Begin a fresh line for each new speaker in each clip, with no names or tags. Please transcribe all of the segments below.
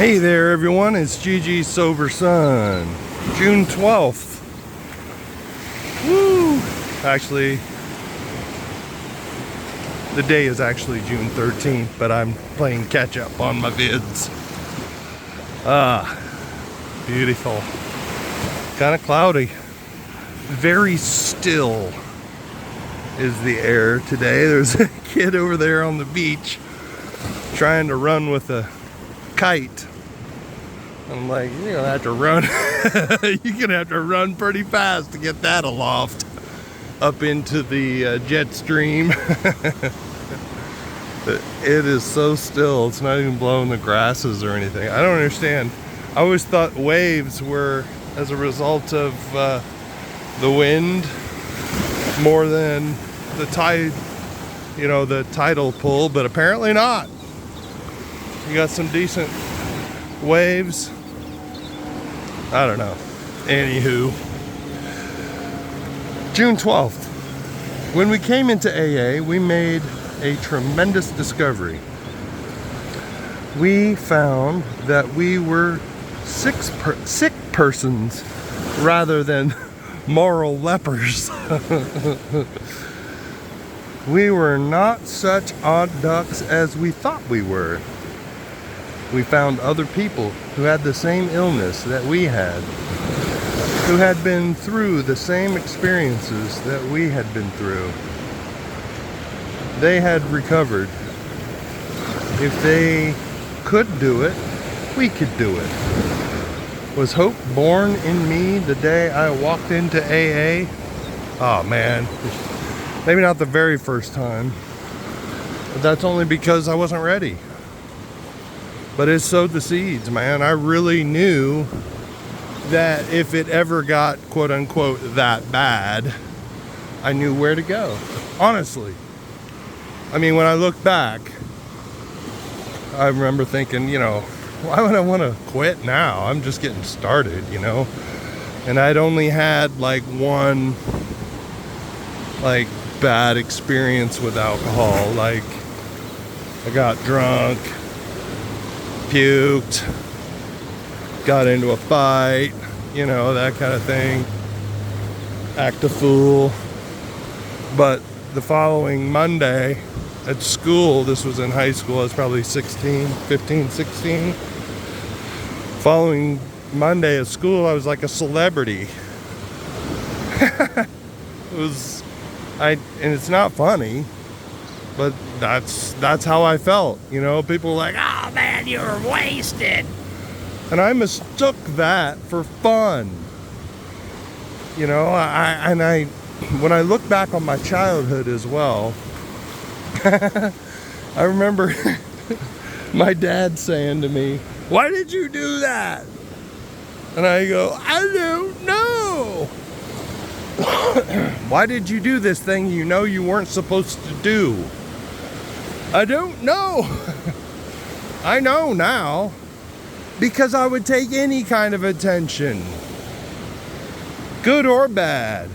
Hey there everyone, it's Gigi Sober Sun. June 12th. Woo! Actually, the day is actually June 13th, but I'm playing catch up on my vids. Beautiful. Kind of cloudy. Very still is the air today. There's a kid over there on the beach trying to run with a kite. I'm like, you're gonna have to run. You're gonna have to run pretty fast to get that aloft up into the jet stream. It is so still. It's not even blowing the grasses or anything. I don't understand. I always thought waves were as a result of the wind more than the tide, you know, the tidal pull, but apparently not. You got some decent waves. I don't know. Anywho, June 12th. When we came into AA, we made a tremendous discovery. We found that we were sick persons rather than moral lepers. We were not such odd ducks as we thought we were. We found other people who had the same illness that we had, who had been through the same experiences that we had been through. They had recovered. If they could do it, we could do it. Was hope born in me the day I walked into AA? Oh man, maybe not the very first time, but that's only because I wasn't ready. But it sowed the seeds, man. I really knew that if it ever got quote unquote that bad, I knew where to go. Honestly. I mean, when I look back, I remember thinking, you know, why would I want to quit now? I'm just getting started, you know? And I'd only had like one like bad experience with alcohol. Like I got drunk, puked, got into a fight, you know, that kind of thing. Act a fool. But the following Monday at school, this was in high school, I was probably 16. Following Monday at school, I was like a celebrity. And it's not funny, but that's how I felt, you know. People were like, oh man, you're wasted. And I mistook that for fun. You know, when I look back on my childhood as well, I remember my dad saying to me, why did you do that? And I go, I don't know. Why did you do this thing you know you weren't supposed to do? I don't know. I know now. Because I would take any kind of attention. Good or bad.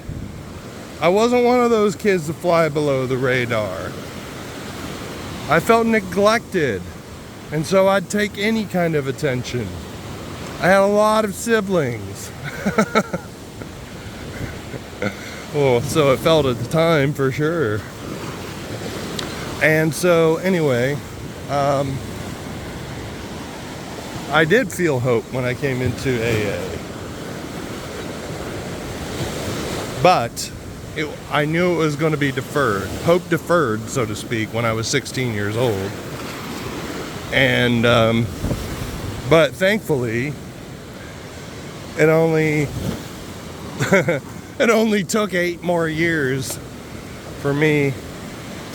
I wasn't one of those kids to fly below the radar. I felt neglected. And so I'd take any kind of attention. I had a lot of siblings. Well, so it felt at the time for sure. And so anyway, I did feel hope when I came into AA. But I knew it was going to be deferred. Hope deferred, so to speak, when I was 16 years old. And, but thankfully, it only took 8 more years for me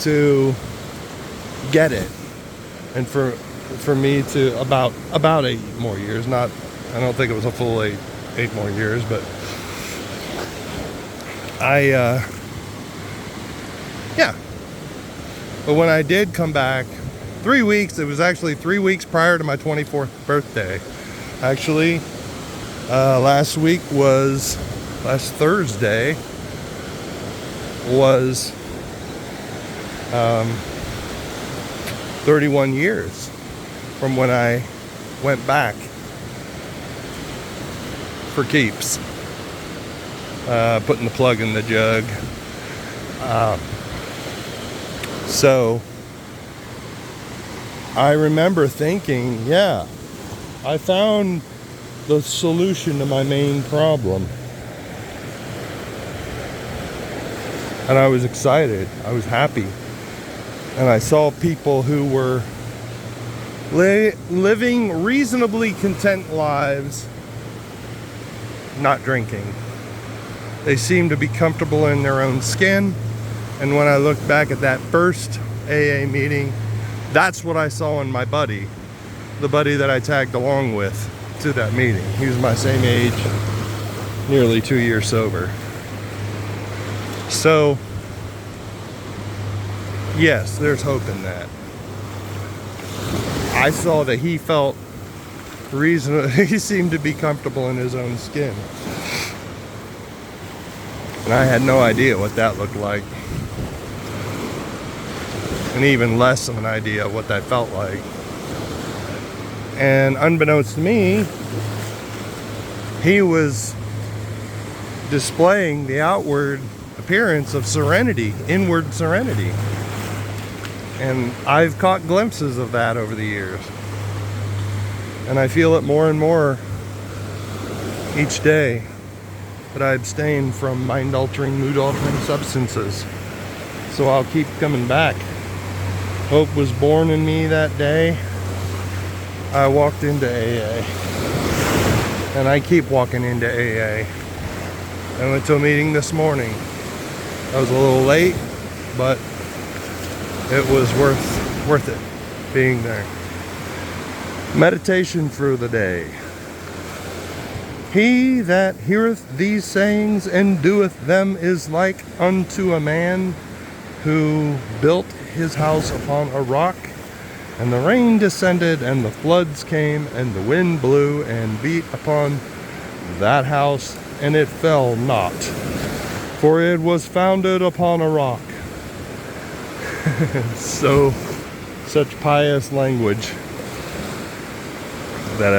to get it, and for me to about 8 more years. Not, I don't think it was a full eight more years, but yeah. But when I did come back, 3 weeks. It was actually 3 weeks prior to my 24th birthday. Actually, last Thursday was 31 years from when I went back for keeps. Putting the plug in the jug. So I remember thinking, yeah, I found the solution to my main problem. And I was excited. I was happy. And I saw people who were living reasonably content lives, not drinking. They seemed to be comfortable in their own skin. And when I looked back at that first AA meeting, that's what I saw in my buddy, the buddy that I tagged along with to that meeting. He was my same age, nearly 2 years sober. So, yes, there's hope in that. I saw that he felt reasonable. He seemed to be comfortable in his own skin. And I had no idea what that looked like. And even less of an idea what that felt like. And unbeknownst to me, he was displaying the outward appearance of serenity, inward serenity. And I've caught glimpses of that over the years. And I feel it more and more each day that I abstain from mind-altering, mood-altering substances. So I'll keep coming back. Hope was born in me that day. I walked into AA. And I keep walking into AA. I went to a meeting this morning. I was a little late, but it was worth it being there. Meditation for the day. He that heareth these sayings and doeth them is like unto a man who built his house upon a rock, and the rain descended, and the floods came, and the wind blew and beat upon that house, and it fell not, for it was founded upon a rock. So, such pious language that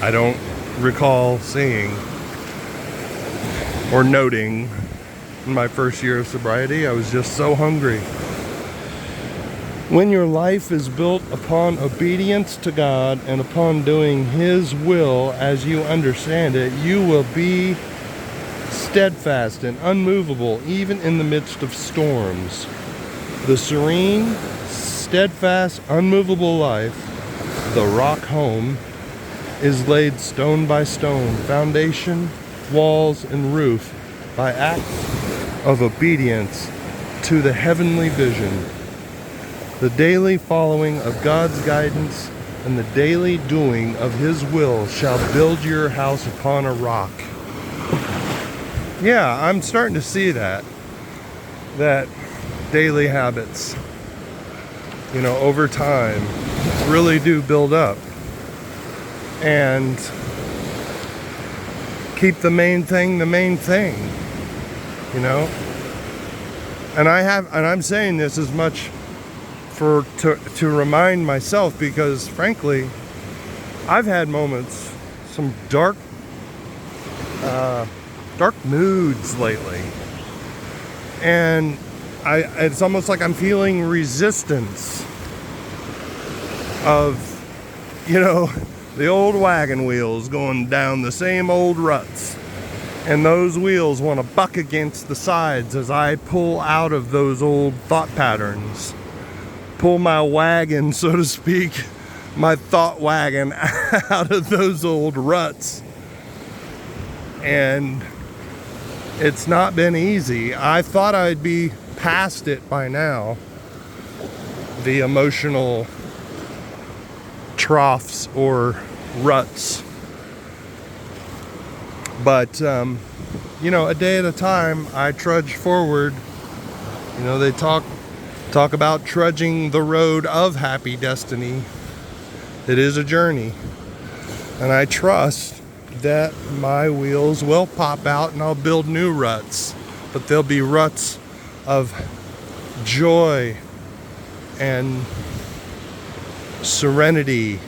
I don't recall seeing or noting in my first year of sobriety. I was just so hungry. When your life is built upon obedience to God and upon doing His will as you understand it, you will be steadfast and unmovable even in the midst of storms. The serene, steadfast, unmovable life, the rock home, is laid stone by stone, foundation, walls, and roof by acts of obedience to the heavenly vision. The daily following of God's guidance and the daily doing of His will shall build your house upon a rock. Yeah, I'm starting to see that daily habits, over time really do build up and keep the main thing, and I'm saying this as much to remind myself, because frankly I've had moments, some dark moods lately, and it's almost like I'm feeling resistance of the old wagon wheels going down the same old ruts, and those wheels want to buck against the sides as I pull out of those old thought patterns, pull my wagon, so to speak, my thought wagon out of those old ruts. And it's not been easy. I thought I'd be past it by now, the emotional troughs or ruts, but a day at a time I trudge forward. They talk about trudging the road of happy destiny. It is a journey, and I trust that my wheels will pop out and I'll build new ruts, but they'll be ruts of joy and serenity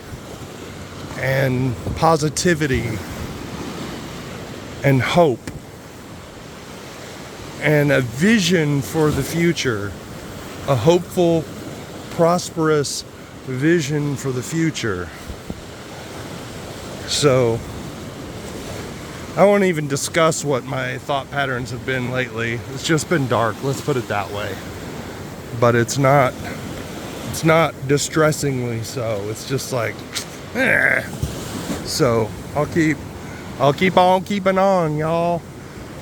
and positivity and hope and a vision for the future, a hopeful, prosperous vision for the future. So I won't even discuss what my thought patterns have been lately. It's just been dark, let's put it that way. But it's not distressingly so. It's just like, eh. So I'll keep on keeping on, y'all.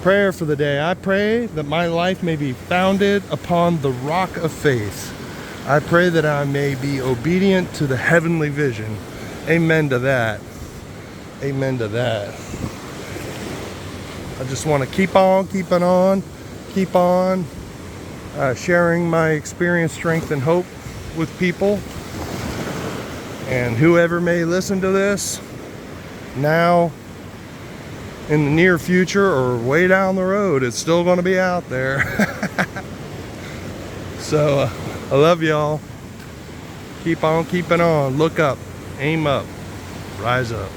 Prayer for the day. I pray that my life may be founded upon the rock of faith. I pray that I may be obedient to the heavenly vision. Amen to that. Amen to that. I just want to keep on keeping on, keep on sharing my experience, strength, and hope with people. And whoever may listen to this now, in the near future, or way down the road, it's still going to be out there. So I love y'all. Keep on keeping on. Look up, aim up, rise up.